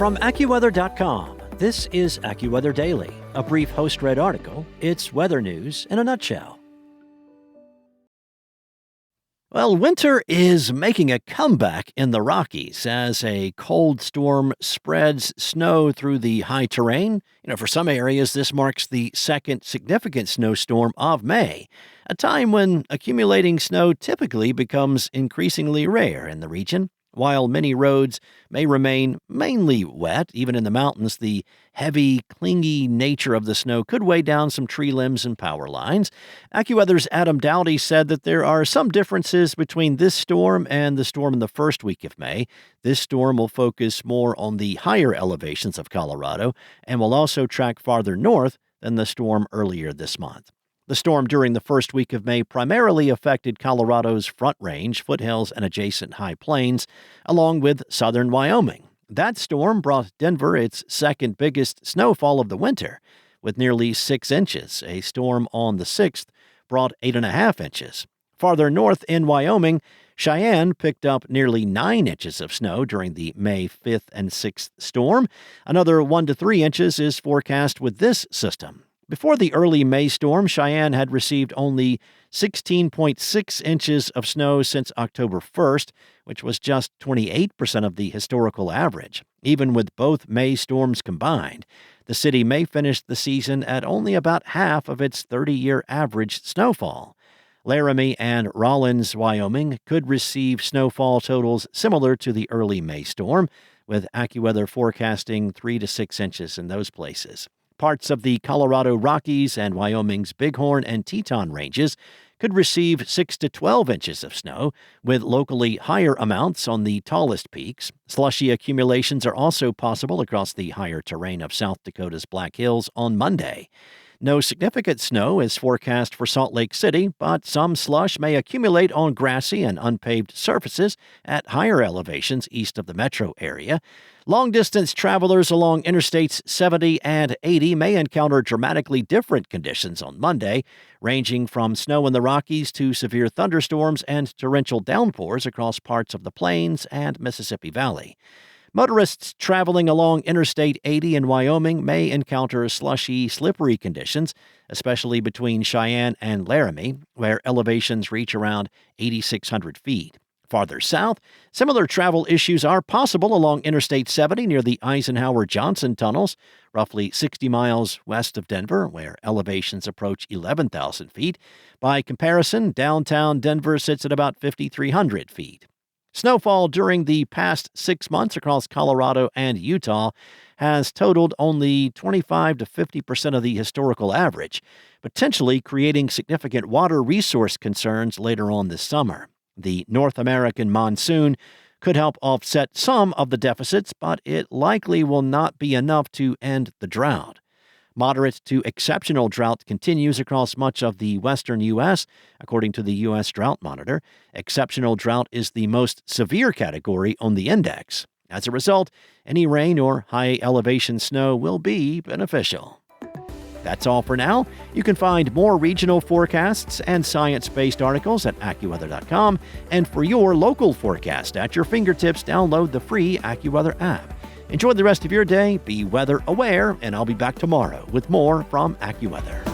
From AccuWeather.com, this is AccuWeather Daily, a brief host-read article. It's weather news in a nutshell. Well, winter is making a comeback in the Rockies as a cold storm spreads snow through the high terrain. For some areas, this marks the second significant snowstorm of May, a time when accumulating snow typically becomes increasingly rare in the region. While many roads may remain mainly wet, even in the mountains, the heavy, clingy nature of the snow could weigh down some tree limbs and power lines. AccuWeather's Adam Dowdy said that there are some differences between this storm and the storm in the first week of May. This storm will focus more on the higher elevations of Colorado and will also track farther north than the storm earlier this month. The storm during the first week of May primarily affected Colorado's Front Range, foothills, and adjacent high plains, along with southern Wyoming. That storm brought Denver its second biggest snowfall of the winter, with nearly 6 inches. A storm on the 6th brought 8.5 inches. Farther north in Wyoming, Cheyenne picked up nearly 9 inches of snow during the May 5th and 6th storm. Another 1 to 3 inches is forecast with this system. Before the early May storm, Cheyenne had received only 16.6 inches of snow since October 1st, which was just 28% of the historical average. Even with both May storms combined, the city may finish the season at only about half of its 30-year average snowfall. Laramie and Rawlins, Wyoming, could receive snowfall totals similar to the early May storm, with AccuWeather forecasting 3 to 6 inches in those places. Parts of the Colorado Rockies and Wyoming's Bighorn and Teton ranges could receive 6 to 12 inches of snow, with locally higher amounts on the tallest peaks. Slushy accumulations are also possible across the higher terrain of South Dakota's Black Hills on Monday. No significant snow is forecast for Salt Lake City, but some slush may accumulate on grassy and unpaved surfaces at higher elevations east of the metro area. Long-distance travelers along Interstates 70 and 80 may encounter dramatically different conditions on Monday, ranging from snow in the Rockies to severe thunderstorms and torrential downpours across parts of the Plains and Mississippi Valley. Motorists traveling along Interstate 80 in Wyoming may encounter slushy, slippery conditions, especially between Cheyenne and Laramie, where elevations reach around 8,600 feet. Farther south, similar travel issues are possible along Interstate 70 near the Eisenhower-Johnson tunnels, roughly 60 miles west of Denver, where elevations approach 11,000 feet. By comparison, downtown Denver sits at about 5,300 feet. Snowfall during the past 6 months across Colorado and Utah has totaled only 25 to 50% of the historical average, potentially creating significant water resource concerns later on this summer. The North American monsoon could help offset some of the deficits, but it likely will not be enough to end the drought. Moderate to exceptional drought continues across much of the western U.S., according to the U.S. Drought Monitor. Exceptional drought is the most severe category on the index. As a result, any rain or high elevation snow will be beneficial. That's all for now. You can find more regional forecasts and science-based articles at AccuWeather.com. And for your local forecast at your fingertips, download the free AccuWeather app. Enjoy the rest of your day, be weather aware, and I'll be back tomorrow with more from AccuWeather.